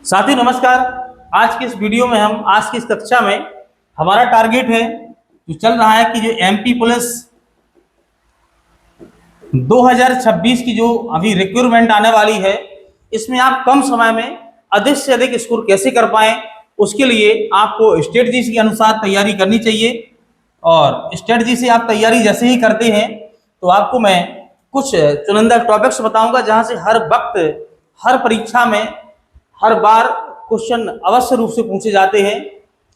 साथी नमस्कार। आज की इस वीडियो में हम आज की इस कक्षा में हमारा टारगेट है जो चल रहा है कि जो एमपी पुलिस 2026 की जो अभी रिक्रूटमेंट आने वाली है, इसमें आप कम समय में अधिक से अधिक स्कोर कैसे कर पाएं, उसके लिए आपको स्ट्रेटजी के अनुसार तैयारी करनी चाहिए। और स्ट्रेटजी से आप तैयारी जैसे ही करते हैं तो आपको मैं कुछ चुनिंदा टॉपिक्स बताऊंगा जहां से हर वक्त हर परीक्षा में हर बार क्वेश्चन अवश्य रूप से पूछे जाते हैं।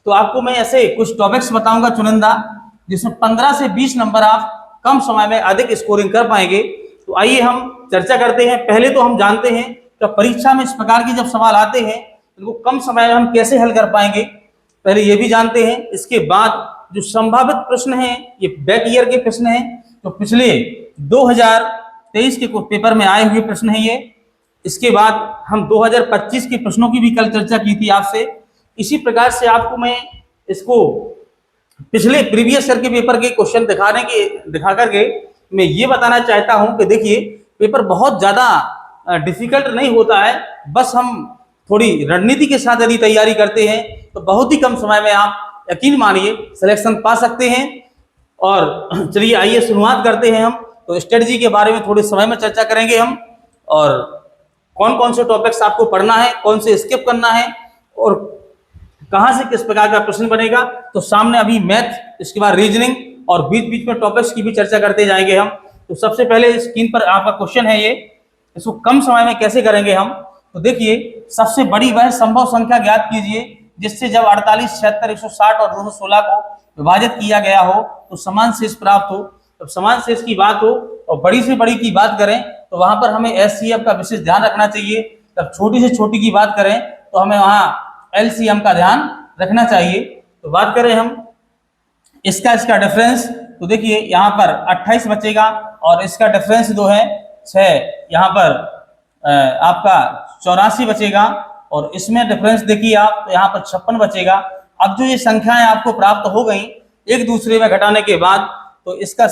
तो आपको मैं ऐसे कुछ टॉपिक्स बताऊंगा चुनिंदा, जिसमें 15 से 20 नंबर आप कम समय में अधिक स्कोरिंग कर पाएंगे। तो आइए हम चर्चा करते हैं। पहले तो हम जानते हैं कि परीक्षा में इस प्रकार के जब सवाल आते हैं तो उनको कम समय में हम कैसे हल कर पाएंगे, पहले ये भी जानते हैं। इसके बाद जो संभावित प्रश्न हैं ये बैक ईयर के प्रश्न हैं, तो पिछले 2023 के पेपर में आए हुए प्रश्न हैं ये। इसके बाद हम 2025 के प्रश्नों की भी कल चर्चा की थी आपसे। इसी प्रकार से आपको मैं इसको पिछले प्रीवियस ईयर के पेपर के क्वेश्चन दिखा करके मैं ये बताना चाहता हूं कि देखिए पेपर बहुत ज़्यादा डिफिकल्ट नहीं होता है। बस हम थोड़ी रणनीति के साथ यदि तैयारी करते हैं तो बहुत ही कम समय में आप यकीन मानिए सिलेक्शन पा सकते हैं। और चलिए आइए शुरुआत करते हैं हम। तो स्ट्रेटजी के बारे में थोड़े समय में चर्चा करेंगे हम, और कौन कौन से टॉपिक्स आपको पढ़ना है, कौन से स्किप करना है, और कहां से किस प्रकार का प्रश्न बनेगा। तो सामने अभी मैथ, इसके बाद रीजनिंग, और बीच बीच में टॉपिक्स की भी चर्चा करते जाएंगे हम। तो सबसे पहले स्क्रीन पर आपका क्वेश्चन है ये, इसको कम समय में कैसे करेंगे हम। तो देखिए सबसे बड़ी वह संभव संख्या ज्ञात कीजिए जिससे जब 48, 76, 160 और 216 को विभाजित किया गया हो तो समान शेष प्राप्त हो। जब समान शेष की बात हो और बड़ी से बड़ी की बात करें तो वहां पर हमें एचसीएफ का विशेष ध्यान रखना चाहिए। जब छोटी से छोटी की बात करें तो हमें वहां एलसीएम का ध्यान रखना चाहिए। तो बात करें हम इसका डिफरेंस, तो देखिए यहाँ पर 28 बचेगा और इसका डिफरेंस जो है 6, यहाँ पर आपका 84 बचेगा, और इसमें डिफरेंस देखिए आप तो यहाँ पर 56 बचेगा। अब जो ये संख्याएं आपको प्राप्त हो गई एक दूसरे में घटाने के बाद, तो इसका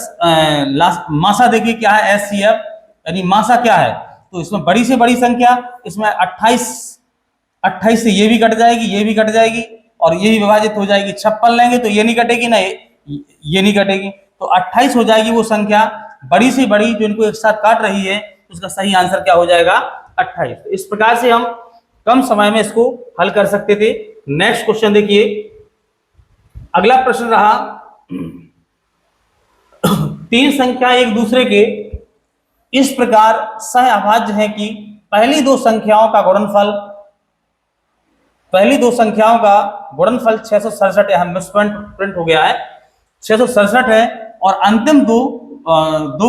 मासा देखिए क्या है, एचसीएफ यानी मासा क्या है। तो इसमें बड़ी से बड़ी संख्या, इसमें 28 से ये भी कट जाएगी, ये भी कट जाएगी, और ये भी विभाजित हो जाएगी। 56 लेंगे तो ये नहीं कटेगी ना, ये नहीं कटेगी, तो 28 हो जाएगी वो संख्या बड़ी से बड़ी जो इनको एक साथ काट रही है। उसका सही आंसर क्या हो जाएगा, 28। तो इस प्रकार से हम कम समय में इसको हल कर सकते थे। नेक्स्ट क्वेश्चन देखिए, अगला प्रश्न रहा तीन संख्या एक दूसरे के इस प्रकार सहअभाज्य है कि पहली दो संख्याओं का गुणनफल 667, यहां मिसप्रिंट हो गया है, 667 है, और अंतिम दो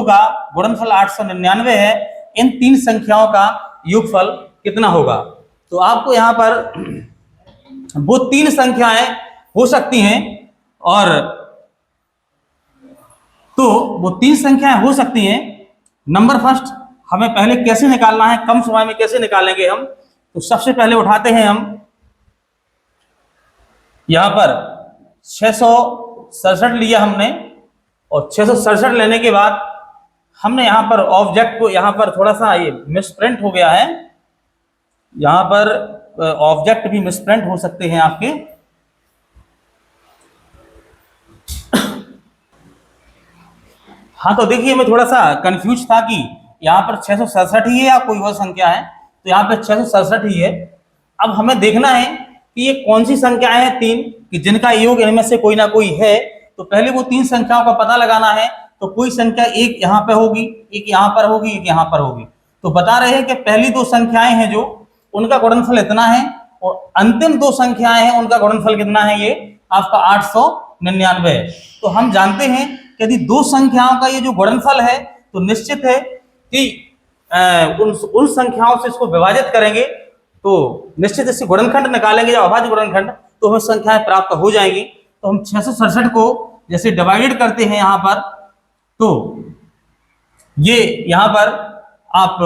का गुणनफल 899 है। इन तीन संख्याओं का योगफल कितना होगा। तो आपको यहाँ पर वो तीन संख्याएं हो सकती हैं, और तो वो तीन संख्याएं हो सकती हैं। नंबर फर्स्ट हमें पहले कैसे निकालना है, कम समय में कैसे निकालेंगे हम। तो सबसे पहले उठाते हैं हम यहां पर 667 लिया हमने, और 667 लेने के बाद हमने यहां पर ऑब्जेक्ट को, यहां पर थोड़ा सा ये मिसप्रिंट हो गया है, यहां पर ऑब्जेक्ट भी मिसप्रिंट हो सकते हैं आपके। हाँ तो देखिए मैं थोड़ा सा कंफ्यूज था कि यहाँ पर 667 ही है या कोई और संख्या है। तो यहाँ पे 667 ही है। अब हमें देखना है कि ये कौन सी संख्याएं हैं तीन, कि जिनका योग इनमें से कोई ना कोई है। तो पहले वो तीन संख्याओं का पता लगाना है। तो कोई संख्या एक यहाँ पे होगी, एक यहाँ पर होगी, एक यहाँ पर होगी। तो बता रहे हैं कि पहली दो संख्याएं हैं जो, उनका गुणनफल इतना है, और अंतिम दो संख्याएं हैं उनका गुणनफल कितना है, ये आपका 899 है। तो हम जानते हैं कि यदि दो संख्याओं का ये जो गुणनफल है तो निश्चित है कि उन संख्याओं से इसको विभाजित करेंगे तो निश्चित इससे गुणनखंड निकालेंगे, जब अभाज्य गुणनखंड, तो हमें संख्याएं प्राप्त हो जाएंगी। तो हम 667 को जैसे डिवाइडेड करते हैं यहाँ पर, तो ये यहाँ पर आप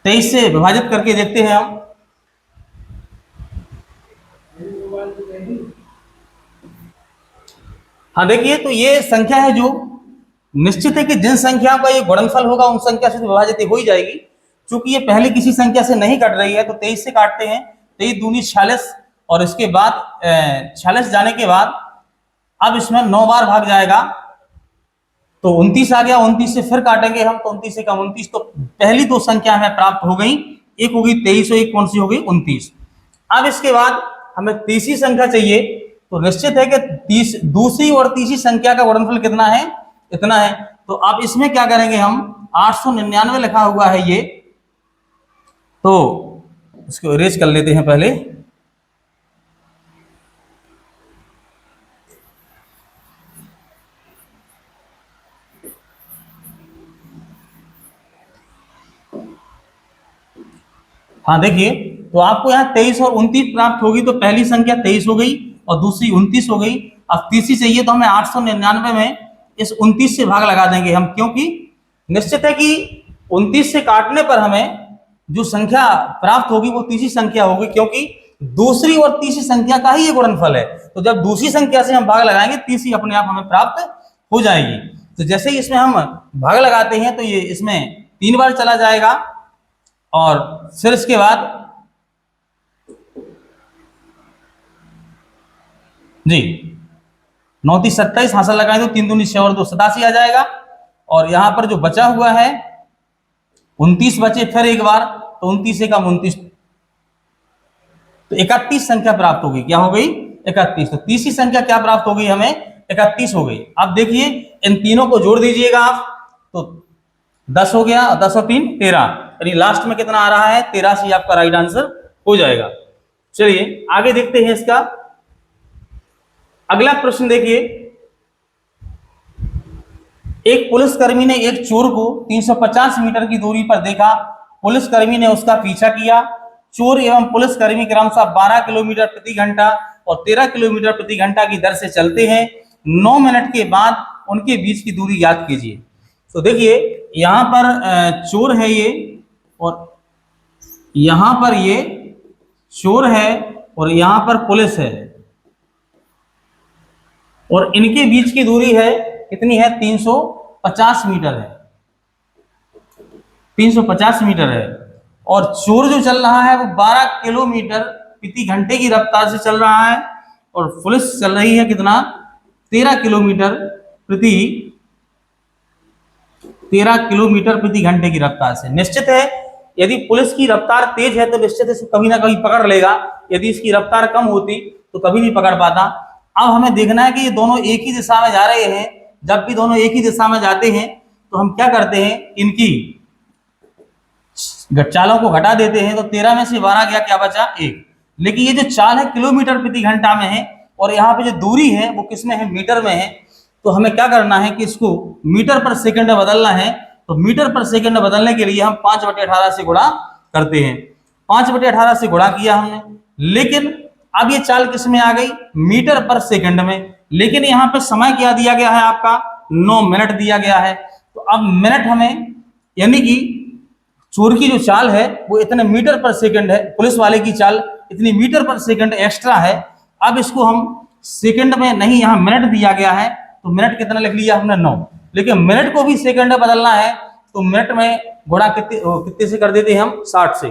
23 से विभाजित करके देखते हैं हम। हाँ देखिए तो ये संख्या है जो निश्चित है कि जिन संख्याओं का ये गुणनफल होगा उन संख्या से तो विभाजित हो ही जाएगी। चूंकि ये पहले किसी संख्या से नहीं कट रही है तो 23 से काटते हैं, 23 दूनी 46, और इसके बाद 46 जाने के बाद अब इसमें 9 बार भाग जाएगा तो 29 आ गया। 29 से फिर काटेंगे हम तो 29 से कम 29, तो पहली दो संख्या हमें प्राप्त हो गई, एक हो गई 23 और एक कौन सी हो गई 29। अब इसके बाद हमें तीसरी संख्या चाहिए, तो निश्चित है कि दूसरी और तीसरी संख्या का गुणनफल कितना है, इतना है। तो अब इसमें क्या करेंगे हम, 899 लिखा हुआ है ये, तो इसको इरेज कर लेते हैं पहले। हाँ देखिए, तो आपको यहाँ 23 और 29 प्राप्त होगी, तो पहली संख्या 23 हो गई और दूसरी 29 हो गई। अब तीसरी चाहिए तो हमें 899 में इस 29 से भाग लगा देंगे हम, क्योंकि निश्चित है कि 29 से काटने पर हमें जो संख्या प्राप्त होगी वो तीसरी संख्या होगी, क्योंकि दूसरी और तीसरी संख्या का ही ये गुणनफल है। तो जब दूसरी संख्या से हम भाग लगाएंगे तीसरी अपने आप हमें प्राप्त हो जाएगी। तो जैसे ही इसमें हम भाग लगाते हैं तो ये इसमें 3 बार चला जाएगा, और फिर इसके बाद जी 9 3 27 हासिल लगाए तो 3 दूनी 6 और 2 87 आ जाएगा। और यहां पर जो बचा हुआ है 29 बचे फिर एक बार, तो 29 से कम 29, तो 31 संख्या प्राप्त होगी। क्या हो गई 31। तो तीसरी संख्या क्या प्राप्त हो गई हमें, 31 हो गई। अब देखिए इन तीनों को जोड़ दीजिएगा आप, तो 10 हो गया, 10 और 3 13, यानी लास्ट में कितना आ रहा है 83 आपका राइट आंसर हो जाएगा। चलिए आगे देखते हैं इसका अगला प्रश्न। देखिए, एक पुलिसकर्मी ने एक चोर को 350 मीटर की दूरी पर देखा। पुलिसकर्मी ने उसका पीछा किया। चोर एवं पुलिसकर्मी क्रमशः 12 किलोमीटर प्रति घंटा और 13 किलोमीटर प्रति घंटा की दर से चलते हैं। 9 मिनट के बाद उनके बीच की दूरी ज्ञात कीजिए। तो देखिए यहां पर चोर है ये, और यहां पर ये चोर है, और यहां पर पुलिस है, और इनके बीच की दूरी है कितनी है 350 मीटर है, 350 मीटर है। और चोर जो चल रहा है वो 12 किलोमीटर प्रति घंटे की रफ्तार से चल रहा है, और पुलिस चल रही है कितना 13 किलोमीटर प्रति घंटे की रफ्तार से। निश्चित है यदि पुलिस की रफ्तार तेज है तो निश्चित है कभी ना कभी पकड़ लेगा, यदि इसकी रफ्तार कम होती तो कभी नहीं पकड़ पाता। अब हमें देखना है कि ये दोनों एक ही दिशा में जा रहे हैं। जब भी दोनों एक ही दिशा में जाते हैं तो हम क्या करते हैं, इनकी चालों को घटा देते हैं। तो 13 में से 12 गया, क्या बचा 1। लेकिन ये जो चाल है किलोमीटर प्रति घंटा में है, और यहाँ पे जो दूरी है वो किस में है, मीटर में है। तो हमें क्या करना है कि इसको मीटर पर सेकंड में बदलना है। तो मीटर पर सेकंड बदलने के लिए हम 5/18 से गुणा करते हैं। 5/18 से गुणा किया हमने, लेकिन अब ये चाल किस में आ गई, मीटर पर सेकंड में। लेकिन यहाँ पे समय क्या दिया गया है आपका, 9 मिनट दिया गया है। तो अब मिनट हमें, यानी कि चोर की जो चाल है वो इतने मीटर पर सेकंड है, पुलिस वाले की चाल इतनी मीटर पर सेकंड एक्स्ट्रा है। अब इसको हम सेकंड में नहीं, यहाँ मिनट दिया गया है, तो मिनट कितना लिख लिया हमने 9। लेकिन मिनट को भी सेकंड में बदलना है तो मिनट में गुणा कितने से कर देते हैं हम, 60 से,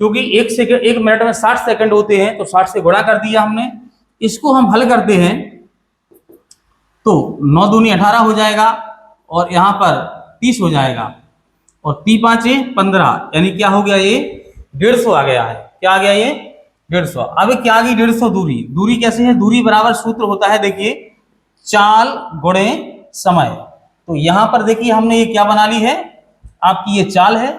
क्योंकि एक मिनट में 60 सेकंड होते हैं, तो 60 से गुणा कर दिया हमने। इसको हम हल करते हैं तो 9 दूनी 18 हो जाएगा, और यहाँ पर 30 हो जाएगा, और 3 5 15, यानी क्या हो गया ये 150 आ गया है। क्या आ गया ये 150। अब क्या आ गई 150 दूरी। दूरी कैसे है, दूरी बराबर सूत्र होता है, देखिए चाल गुणे समय। तो यहां पर देखिए हमने ये क्या बना ली है, आपकी ये चाल है,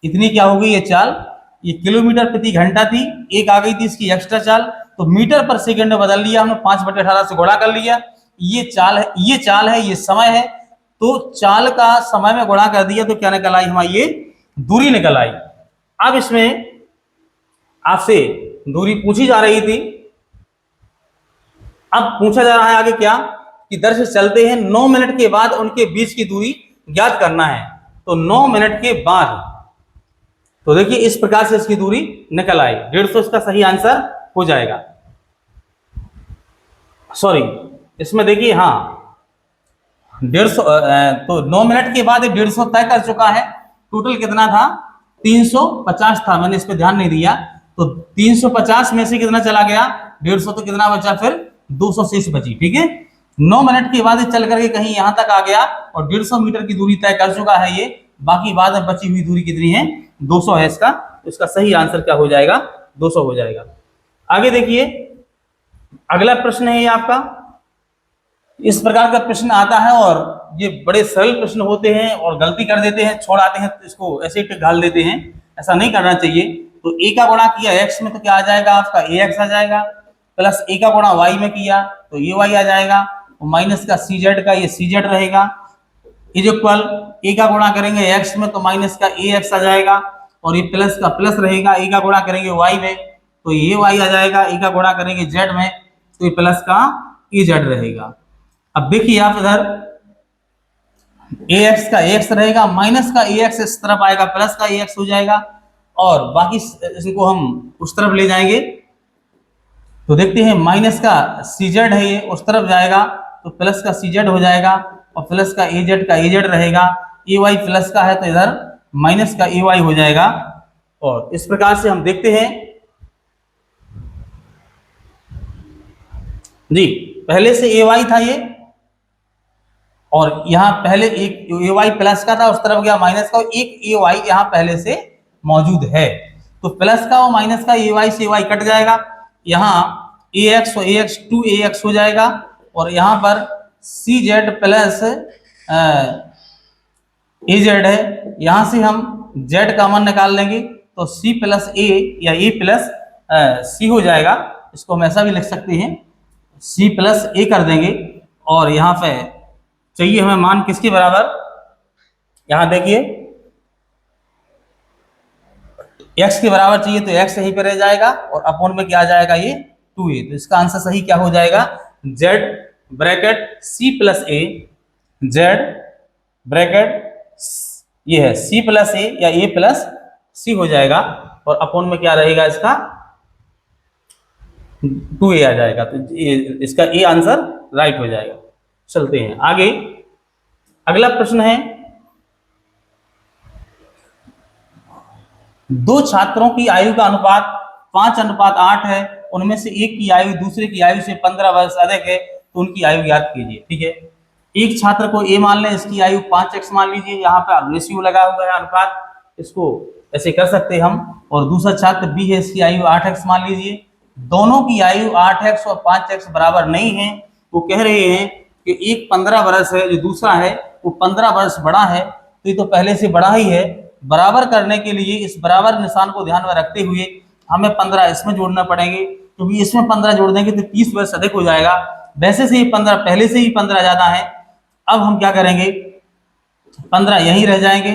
इतनी क्या हो गई ये चाल, ये किलोमीटर प्रति घंटा थी, एक आ गई थी इसकी एक्स्ट्रा चाल, तो मीटर पर सेकंड में बदल लिया हमने, 5/18 से गुणा कर लिया। ये चाल है, ये समय है, तो चाल का समय में गुणा कर दिया तो क्या निकल आई हमारी, ये दूरी निकल आई। अब इसमें आपसे दूरी पूछी जा रही थी, अब पूछा जा रहा है आगे क्या, कि दर से चलते हैं 9 मिनट के बाद उनके बीच की दूरी ज्ञात करना है। तो 9 मिनट के बाद, तो देखिए इस प्रकार से इसकी दूरी निकल आई, 150 इसका सही आंसर हो जाएगा। सॉरी, इसमें देखिए हाँ 150, तो 9 मिनट के बाद 150 तय कर चुका है। टोटल कितना था? 350 था, मैंने इस पे ध्यान नहीं दिया। तो 350 में से कितना चला गया? 150, तो कितना बचा फिर? 200 शेष बची। ठीक है, 9 मिनट के बाद चल करके कहीं यहां तक आ गया और 150 मीटर की दूरी तय कर चुका है ये। बाकी बाद में बची हुई दूरी कितनी है? 200 है इसका। तो इसका सही आंसर क्या हो जाएगा? 200 हो जाएगा। आगे देखिए, अगला प्रश्न है ये आपका। इस प्रकार का प्रश्न आता है और ये बड़े सरल प्रश्न होते हैं और गलती कर देते हैं, छोड़ आते हैं, तो इसको ऐसे ही घाल देते हैं। ऐसा नहीं करना चाहिए। तो ए का गुणा किया एक्स में तो क्या आ जाएगा आपका? ए एक्स आ जाएगा। प्लस ए का गुणा वाई में किया तो ए वाई आ जाएगा। और माइनस का सी जेड का ये सी जेड रहेगा। इज इक्वल ए का गुणा करेंगे एक्स में तो माइनस का ए एक्स आ जाएगा। और ये प्लस का प्लस रहेगा। ए का गुणा करेंगे वाई में तो ये वाई आ जाएगा। ए का गुणा करेंगे जेड में तो ये प्लस का ई जेड रहेगा। अब देखिए आप इधर ए एक्स का एक्स रहेगा, माइनस का ए एक्स इस तरफ आएगा, प्लस का ए एक्स हो जाएगा। और बाकी इसको हम उस तरफ ले जाएंगे तो देखते हैं माइनस का सी जेड है ये उस तरफ जाएगा तो प्लस का सी जेड हो जाएगा। और प्लस का ए जेड रहेगा। ए वाई प्लस का है तो इधर माइनस का ए वाई हो जाएगा। और इस प्रकार से हम देखते हैं जी, पहले से ए वाई था ये और यहाँ पहले एक ए वाई प्लस का था, उस तरफ गया माइनस का, एक ए वाई यहाँ पहले से मौजूद है। तो प्लस का और माइनस का ए वाई से ए वाई कट जाएगा। यहाँ ए एक्स और ए एक्स 2ax हो जाएगा। और यहाँ पर सी जेड प्लस ए जेड है, यहाँ से हम जेड का मान निकाल लेंगे तो सी प्लस ए या ए प्लस सी हो जाएगा। इसको हम ऐसा भी लिख सकते हैं, सी प्लस ए कर देंगे। और यहाँ पे चाहिए हमें मान किसके बराबर? यहाँ देखिए x के बराबर चाहिए तो x यहीं पे रह जाएगा और अपॉन में क्या आ जाएगा? ये 2a। तो इसका आंसर सही क्या हो जाएगा? z ब्रैकेट c प्लस ए, z ब्रैकेट ये है c प्लस ए या a प्लस c हो जाएगा। और अपॉन में क्या रहेगा इसका? 2a आ जाएगा। तो इसका ए आंसर राइट हो जाएगा। चलते हैं आगे। अगला प्रश्न है, दो छात्रों की आयु का अनुपात 5:8 है। उनमें से एक की आयु दूसरे की आयु से 15 वर्ष अधिक है, तो उनकी आयु ज्ञात कीजिए। ठीक है, एक छात्र को ए मान लें, इसकी आयु 5x मान लीजिए। यहाँ पर रेशियो लगा हुआ है अनुपात, इसको ऐसे कर सकते हैं हम। और दूसरा छात्र बी है, इसकी आयु 8x मान लीजिए। दोनों की आयु 8x और 5x बराबर नहीं है। वो कह रहे हैं कि एक 15 वर्ष है, जो दूसरा है वो 15 वर्ष बड़ा है, तो ये तो पहले से बड़ा ही है। बराबर करने के लिए इस बराबर निशान को ध्यान में रखते हुए हमें 15 इसमें जोड़ना पड़ेंगे, क्योंकि इसमें 15 जोड़ देंगे तो 30 वर्ष अधिक हो जाएगा। वैसे से ही 15 पहले से ही 15 ज्यादा है। अब हम क्या करेंगे? 15 यहीं रह जाएंगे।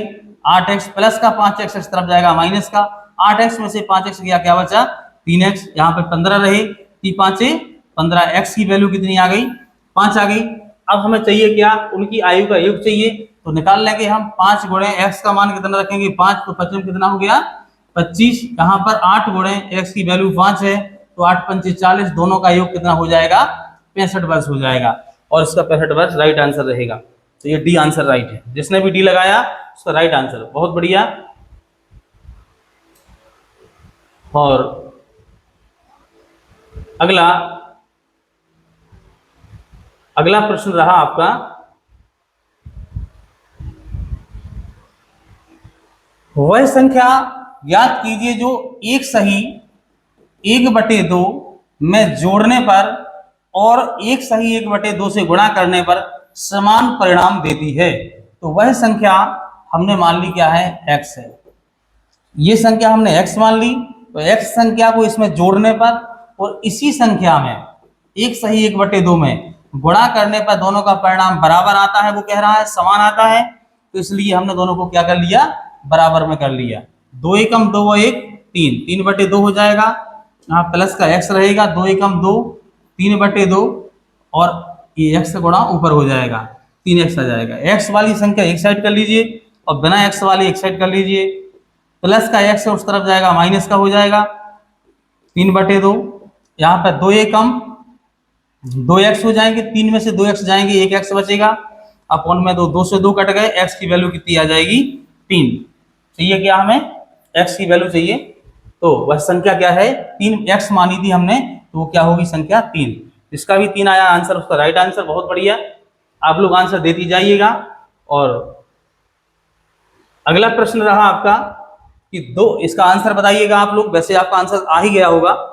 8x प्लस का 5x इस तरफ जाएगा माइनस का। 8x में से 5x गया, क्या बचा? 3x। यहाँ पे 15 रहे, 5 15, x की वैल्यू कितनी आ गई? 5 आ गई। अब हमें चाहिए क्या? उनकी आयु का योग चाहिए। तो निकाल लेंगे हम 5 गुणे x का मान कितना रखेंगे? 5, तो 5 में कितना हो गया? 25। यहाँ पर 8 गुणे x की वैल्यू 5 है तो 8 पंचे 40, दोनों का योग कितना हो जाएगा? 65 वर्ष हो जाएगा। और इसका 65 वर्ष राइट आंसर रहेगा। तो ये डी आंसर राइट है। जिसने भी डी लगाया उसका राइट आंसर। बहुत बढ़िया। और अगला प्रश्न रहा आपका, वह संख्या ज्ञात कीजिए जो एक सही 1/2 में जोड़ने पर और एक सही 1/2 से गुणा करने पर समान परिणाम देती है। तो वह संख्या हमने मान ली क्या है? x है। ये संख्या हमने x मान ली, तो x संख्या को इसमें जोड़ने पर और इसी संख्या में एक सही 1/2 में गुणा करने पर दोनों का परिणाम बराबर आता है। वो कह रहा है समान आता है, तो इसलिए हमने दोनों को क्या कर लिया? बराबर में कर लिया। 2 एकम 2 और 1 3, 3/2 हो जाएगा। यहाँ प्लस का x रहेगा, 2 एकम 2, 3/2 और ये x का गुणा ऊपर हो जाएगा, 3x आ जाएगा। x वाली संख्या एक साइड कर लीजिए और बिना x वाली एक साइड कर लीजिए। प्लस का x उस तरफ जाएगा, माइनस का हो जाएगा 3/2। यहाँ पर 2 एकम 2x हो जाएंगे, 3 में से 2x जाएंगे, 1x बचेगा। अपॉन में 2, 2 से 2 कट गए, x की वैल्यू कितनी आ जाएगी 3। चाहिए क्या हमें, x की वैल्यू चाहिए, तो वह संख्या क्या है 3x मानी थी हमने, तो वो क्या होगी संख्या 3। इसका भी 3 आया आंसर, उसका राइट आंसर। बहुत बढ़िया, आप लोग आंसर देती जाइएगा। और अगला प्रश्न रहा आपका कि 2, इसका आंसर बताइएगा आप लोग। वैसे आपका आंसर आ ही गया होगा,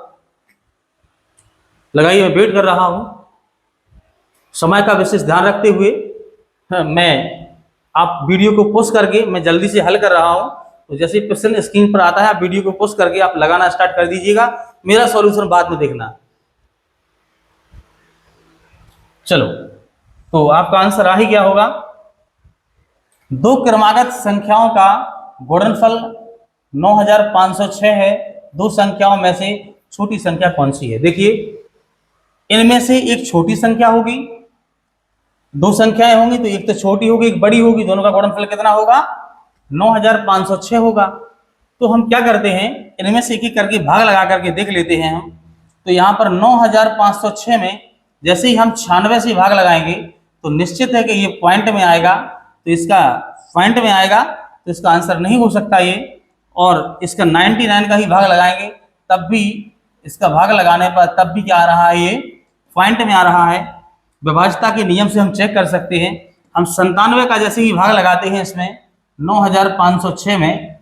लगाइए, मैं वेट कर रहा हूं। समय का विशेष ध्यान रखते हुए मैं आप वीडियो को पोस्ट करके मैं जल्दी से हल कर रहा हूं, तो जैसे प्रश्न स्क्रीन पर आता है आप वीडियो को पोस्ट करके आप लगाना स्टार्ट कर दीजिएगा, मेरा सॉल्यूशन बाद में देखना। चलो, तो आपका आंसर आ ही गया होगा। 2 क्रमागत संख्याओं का गुणनफल 9506 है। 2 संख्याओं में से छोटी संख्या कौन सी है? देखिए, इनमें से एक छोटी संख्या होगी, 2 संख्याएं होंगी, तो एक तो छोटी होगी एक बड़ी होगी, दोनों का गुणनफल कितना होगा 9506 होगा। तो हम क्या करते हैं, इनमें से एक एक करके भाग लगा करके देख लेते हैं हम। तो यहाँ पर 9506 में जैसे ही हम 96 से भाग लगाएंगे तो निश्चित है कि ये पॉइंट में आएगा, तो इसका पॉइंट में आएगा, तो इसका आंसर नहीं हो सकता ये। और इसका 99 का ही भाग लगाएंगे तब भी इसका भाग लगाने पर तब भी क्या आ रहा है, ये पॉइंट में आ रहा है। विभाज्यता के नियम से हम चेक कर सकते हैं। हम 97 का जैसे ही भाग लगाते हैं इसमें 9506 में,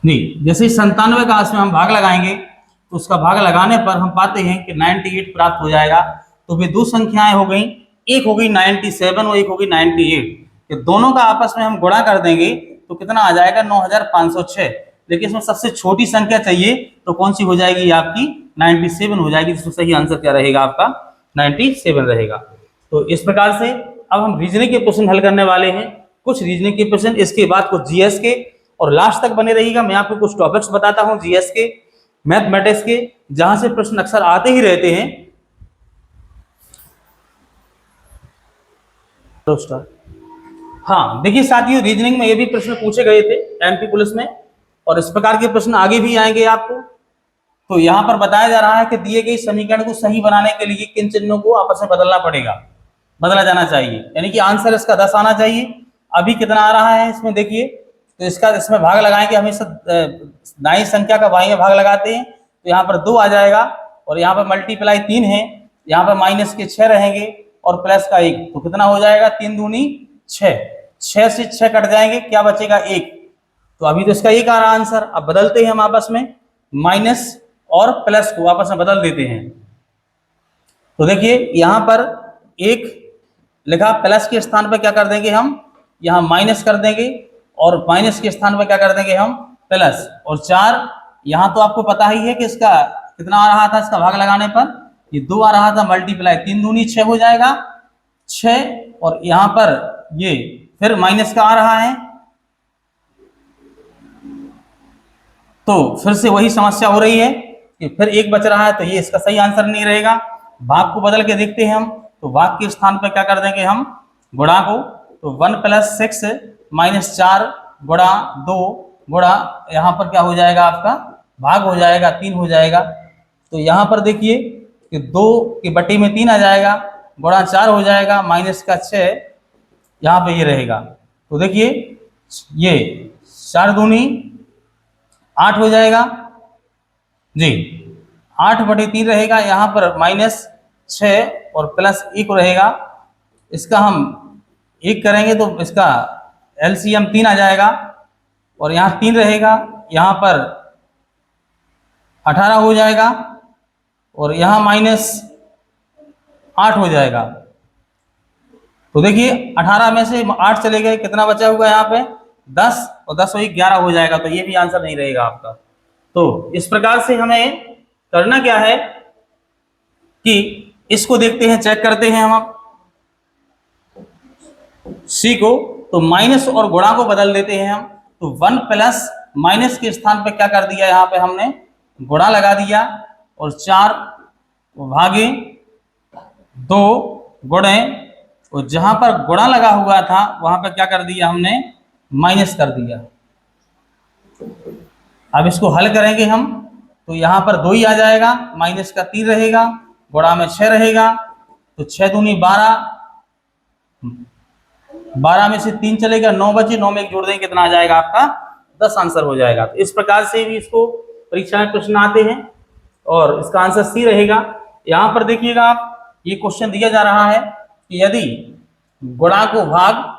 नहीं, जैसे ही 97 का इसमें हम भाग लगाएंगे तो उसका भाग लगाने पर हम पाते हैं कि 98 प्राप्त हो जाएगा। तो वे 2 संख्याएं हो गई, एक हो गई 97 और एक हो गई 98। कि दोनों का आपस में हम गुणा कर देंगे तो कितना आ जाएगा 9506। लेकिन इसमें सबसे छोटी संख्या चाहिए, तो कौन सी हो जाएगी आपकी 97 हो जाएगी। तो सही आंसर क्या रहेगा आपका 97 रहेगा। तो इस प्रकार से अब हम रीजनिंग के प्रश्न हल करने वाले हैं। कुछ रीजनिंग के प्रश्न, इसके बाद कुछ जीएस के, और लास्ट तक बने रहिएगा। मैं आपको कुछ टॉपिक्स बताता हूं जीएस के, मैथमेटिक्स के, जहां से प्रश्न अक्सर आते ही रहते हैं। हाँ, देखिए साथियों, रीजनिंग में ये भी प्रश्न पूछे गए थे एमपी पुलिस में, और इस प्रकार के प्रश्न आगे भी आएंगे आपको। तो यहाँ पर बताया जा रहा है कि दिए गए समीकरण को सही बनाने के लिए किन चिन्हों को आपस में बदलना पड़ेगा, बदला जाना चाहिए, यानी कि आंसर इसका 10 आना चाहिए। अभी कितना आ रहा है इसमें देखिए, तो इसमें भाग लगाएंगे, हमेशा दाईं संख्या का बाईं में भाग लगाते हैं, तो यहाँ पर 2 आ जाएगा, और यहाँ पर मल्टीप्लाई 3 है, यहाँ पर माइनस के 6 रहेंगे और प्लस का 1, तो कितना हो जाएगा 3 दूनी 6, 6 से 6 कट जाएंगे, क्या बचेगा 1। तो अभी तो इसका 1 आ रहा आंसर। अब बदलते हैं हम आपस में, माइनस और प्लस को आपस में बदल देते हैं। तो देखिए यहाँ पर 1 लिखा, प्लस के स्थान पर क्या कर देंगे हम, यहाँ माइनस कर देंगे, और माइनस के स्थान पर क्या कर देंगे हम प्लस, और 4 यहाँ तो आपको पता ही है कि इसका कितना आ रहा था, इसका भाग लगाने पर ये 2 आ रहा था, मल्टीप्लाई 3 दूनी 6 हो जाएगा 6, और यहाँ पर ये फिर माइनस का आ रहा है, तो फिर से वही समस्या हो रही है कि फिर 1 बच रहा है, तो ये इसका सही आंसर नहीं रहेगा। भाग को बदल के देखते हैं हम, तो भाग के स्थान पर क्या कर देंगे हम गुणा को, तो 1 + 6 - 4 गुणा 2 गुणा, यहाँ पर क्या हो जाएगा आपका भाग हो जाएगा 3 हो जाएगा। तो यहाँ पर देखिए कि 2 की बटी में 3 आ जाएगा, गुणा 4 हो जाएगा, माइनस का 6 यहाँ पे ये रहेगा। तो देखिए ये 4 दूनी 8 हो जाएगा जी, 8/3 रहेगा, यहाँ पर -6 और +1 रहेगा। इसका हम 1 करेंगे तो इसका एलसीएम 3 आ जाएगा, और यहाँ 3 रहेगा, यहाँ पर 18 हो जाएगा, और यहाँ -8 हो जाएगा। तो देखिए 18 में से 8 चले गए, कितना बचा हुआ यहाँ पे 10, और 10 वही 11 हो जाएगा, तो ये भी आंसर नहीं रहेगा आपका। तो इस प्रकार से हमें करना क्या है कि इसको देखते हैं, चेक करते हैं हम अब सी को, तो माइनस और गुणा को बदल देते हैं हम। तो 1 प्लस माइनस के स्थान पे क्या कर दिया, यहाँ पे हमने गुणा लगा दिया, और 4 भागे 2 गुणे, और जहां पर गुणा लगा हुआ था वहां पर क्या कर दिया हमने माइनस कर दिया। अब इसको हल करेंगे हम, तो यहाँ पर 2 ही आ जाएगा, माइनस का 3 रहेगा, गुणा में 6 रहेगा, तो 6 दूनी 12, 12 में से 3 चलेगा, 9 बचे, 9 में 1 जोड़ देंगे, कितना आ जाएगा आपका 10 आंसर हो जाएगा। तो इस प्रकार से भी इसको परीक्षा में प्रश्न आते हैं और इसका आंसर सी रहेगा। यहाँ पर देखिएगा आप, ये क्वेश्चन दिया जा रहा है कि यदि गुणा को भाग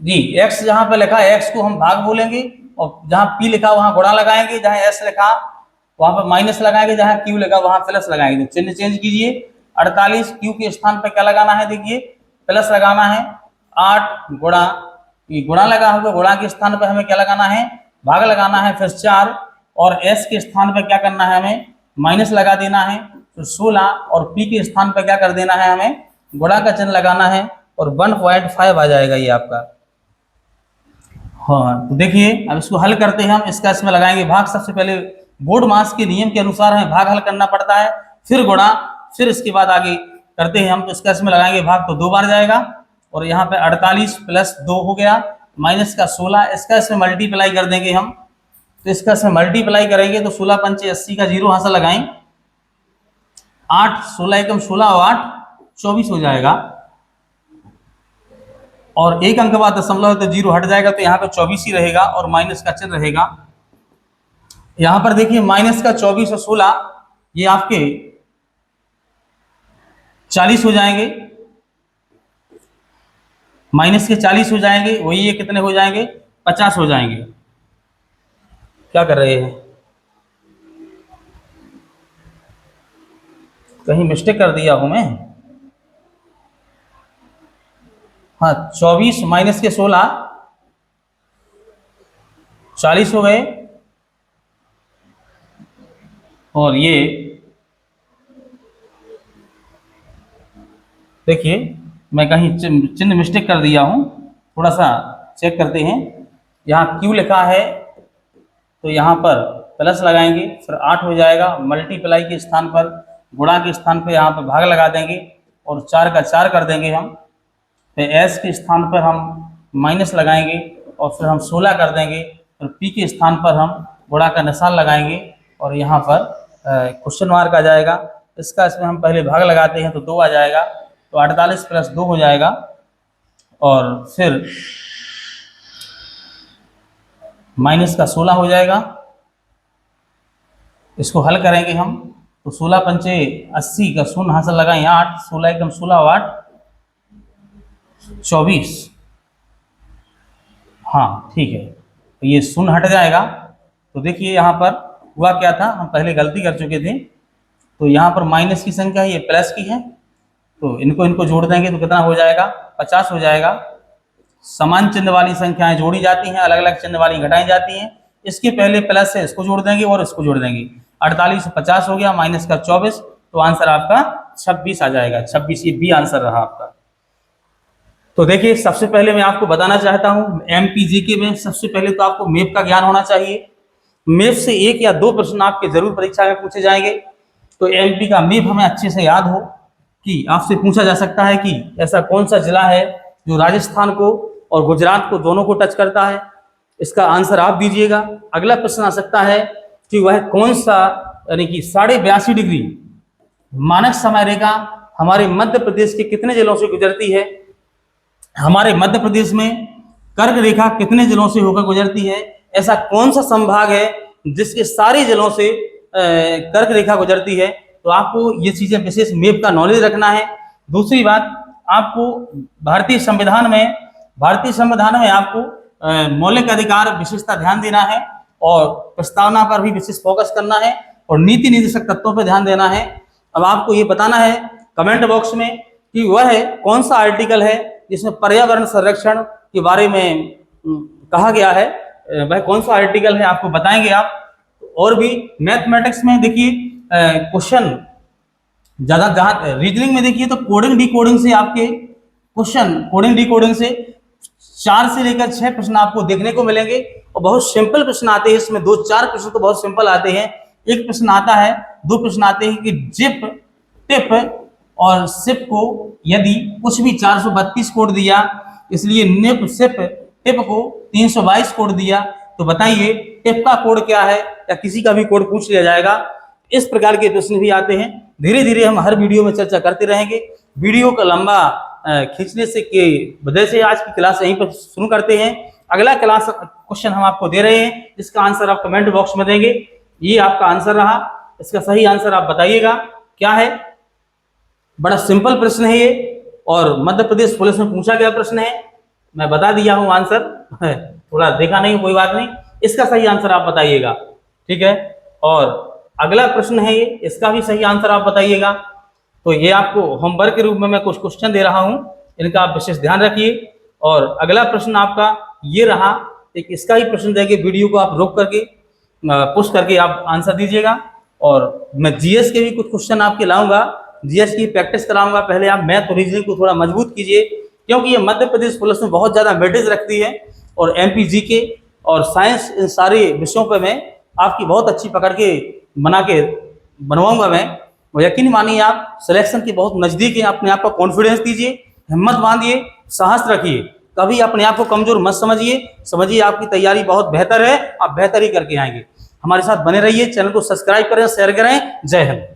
जी x जहां पे लिखा है x को हम भाग बोलेंगे, और जहां p लिखा वहां गुणा लगाएंगे, जहां s लिखा वहां पर माइनस लगाएंगे, जहां q लिखा वहां प्लस लगाएंगे। तो चिन्ह चेंज कीजिए, 48 q के स्थान पर क्या लगाना है, देखिए प्लस लगाना है, 8 गुणा, ये गुणा लगा होगा, गुणा के स्थान पर हमें क्या लगाना है, भाग लगाना है, फिर 4 और s के स्थान पर क्या करना है, हमें माइनस लगा देना है, फिर 16 और p के स्थान पर क्या कर देना है, हमें गुणा का चिन्ह लगाना है और 1.5 आ जाएगा ये आपका। हाँ, तो देखिए अब इसको हल करते हैं हम। इसका इसमें लगाएंगे भाग। सबसे पहले बोर्ड मास के नियम के अनुसार हमें भाग हल करना पड़ता है, फिर गुणा, फिर इसके बाद आगे करते हैं हम। तो इसका इसमें लगाएंगे भाग, तो 2 बार जाएगा और यहाँ पे 48 प्लस 2 हो गया, माइनस का 16, इसका इसमें मल्टीप्लाई कर देंगे हम। तो इसका इसमें मल्टीप्लाई करेंगे तो 16 पंचे 80 का 0 यहाँ से लगाएं, 8 16 एकम 16 और 8 24 हो जाएगा, और एक अंक बाद दशमलव तो 0 हट जाएगा, तो यहाँ पे 24 ही रहेगा और माइनस का चिन्ह रहेगा। यहाँ पर देखिए माइनस का 24 और 16 ये आपके 40 हो जाएंगे, माइनस के 40 हो जाएंगे, वही ये कितने हो जाएंगे, 50 हो जाएंगे। क्या कर रहे हैं, कहीं मिस्टेक कर दिया हूं मैं? हाँ, 24 माइनस के 16 40 हो गए, और ये देखिए मैं कहीं चिन्ह मिस्टेक कर दिया हूं, थोड़ा सा चेक करते हैं। यहाँ Q लिखा है तो यहाँ पर प्लस लगाएंगे, फिर 8 हो जाएगा, मल्टीप्लाई के स्थान पर गुणा के स्थान पर यहाँ पर भाग लगा देंगे और 4 का 4 कर देंगे हम। फिर S के स्थान पर हम माइनस लगाएंगे और फिर हम 16 कर देंगे, और P के स्थान पर हम गुणा का निशान लगाएंगे और यहाँ पर क्वेश्चन मार्क आ जाएगा। इसका इसमें हम पहले भाग लगाते हैं तो 2 आ जाएगा, तो 48 प्लस 2 हो जाएगा, और फिर माइनस का 16 हो जाएगा। इसको हल करेंगे हम तो 16 पंचे 80 का 0 हासिल लगाएं, 8 16 एकम 16 और 8 24। हाँ ठीक है, तो ये 0 हट जाएगा। तो देखिए यहाँ पर हुआ क्या था, हम पहले गलती कर चुके थे। तो यहाँ पर माइनस की संख्या है, ये प्लस की है, तो इनको जोड़ देंगे तो कितना हो जाएगा, 50 हो जाएगा। समान चिन्ह वाली संख्याएं जोड़ी जाती हैं, अलग अलग चिन्ह वाली घटाई जाती हैं। इसके पहले प्लस है, इसको जोड़ देंगे और इसको जोड़ देंगे, 48 से 50 हो गया, माइनस का 24, तो आंसर आपका 26 आ जाएगा। 26 ये बी आंसर रहा आपका। तो देखिए सबसे पहले मैं आपको बताना चाहता हूं, एमपीजीके में सबसे पहले तो आपको मैप का ज्ञान होना चाहिए। मैप से 1 या 2 प्रश्न आपके जरूर परीक्षा में पूछे जाएंगे। तो एमपी का मैप हमें अच्छे से याद हो कि आपसे पूछा जा सकता है कि ऐसा कौन सा जिला है जो राजस्थान को और गुजरात को दोनों को टच करता है, इसका आंसर आप दीजिएगा। अगला प्रश्न आ सकता है कि वह कौन सा, यानी कि 82.5 डिग्री मानक समय रेखा हमारे मध्य प्रदेश के कितने जिलों से गुजरती है। हमारे मध्य प्रदेश में कर्क रेखा कितने जिलों से होकर गुजरती है, ऐसा कौन सा संभाग है जिसके सारे जिलों से कर्क रेखा गुजरती है। तो आपको ये चीजें विशेष मैप का नॉलेज रखना है। दूसरी बात, आपको भारतीय संविधान में आपको मौलिक अधिकार विशेषता ध्यान देना है, और प्रस्तावना पर भी विशेष फोकस करना है, और नीति निर्देशक तत्वों पर ध्यान देना है। अब आपको ये बताना है कमेंट बॉक्स में कि वह कौन सा आर्टिकल है जिसमें पर्यावरण संरक्षण के बारे में कहा गया है, वह कौन सा आर्टिकल है, आपको बताएंगे आप। और भी मैथमेटिक्स में देखिए क्वेश्चन ज्यादा, जहां रीजनिंग में देखिए तो कोडिंग डिकोडिंग से आपके क्वेश्चन, कोडिंग डिकोडिंग से 4 से लेकर 6 प्रश्न आपको देखने को मिलेंगे, और बहुत सिंपल प्रश्न आते हैं इसमें। 2-4 प्रश्न तो बहुत सिंपल आते हैं। एक प्रश्न आता है, 2 प्रश्न आते हैं कि जिप, टिप और सिप को यदि कुछ भी 432 कोड दिया, इसलिए निप सिप टिप को 322 कोड दिया, तो बताइए टिप का कोड क्या है, या किसी का भी कोड पूछ लिया जाएगा, इस प्रकार के प्रश्न भी आते हैं। धीरे धीरे हम हर वीडियो में चर्चा करते रहेंगे। वीडियो का लंबा खींचने से के वजह से आज की क्लास यहीं पर शुरू करते हैं। अगला क्लास क्वेश्चन हम आपको दे रहे हैं, इसका आंसर आप कमेंट बॉक्स में देंगे। ये आपका आंसर रहा, इसका सही आंसर आप बताइएगा क्या है। बड़ा सिंपल प्रश्न है ये और मध्य प्रदेश पुलिस में पूछा गया प्रश्न है। मैं बता दिया हूँ आंसर, थोड़ा देखा नहीं, कोई बात नहीं। इसका सही आंसर आप बताइएगा, ठीक है। और अगला प्रश्न है ये, इसका भी सही आंसर आप बताइएगा। तो ये आपको होमवर्क के रूप में मैं कुछ क्वेश्चन दे रहा हूँ, इनका आप विशेष ध्यान रखिए। और अगला प्रश्न आपका ये रहा, एक इसका ही प्रश्न देंगे, वीडियो को आप रोक करके पुश करके आप आंसर दीजिएगा। और मैं जीएस के भी कुछ क्वेश्चन आपके लाऊंगा, जीएस की प्रैक्टिस कराऊंगा। पहले आप मैथ और रीजनिंग को थोड़ा मजबूत कीजिए, क्योंकि ये मध्य प्रदेश पुलिस में बहुत ज़्यादा वेटेज रखती है। और एमपी जीके और साइंस, इन सारे विषयों पर मैं आपकी बहुत अच्छी पकड़ के बनवाऊंगा मैं। और यकीन मानिए आप सिलेक्शन के बहुत नज़दीक हैं। अपने आप को कॉन्फिडेंस दीजिए, हिम्मत बांधिए, साहस रखिए, कभी अपने आप को कमजोर मत समझिए आपकी तैयारी बहुत बेहतर है, आप बेहतर ही करके आएंगे। हमारे साथ बने रहिए, चैनल को सब्सक्राइब करें, शेयर करें। जय हिंद।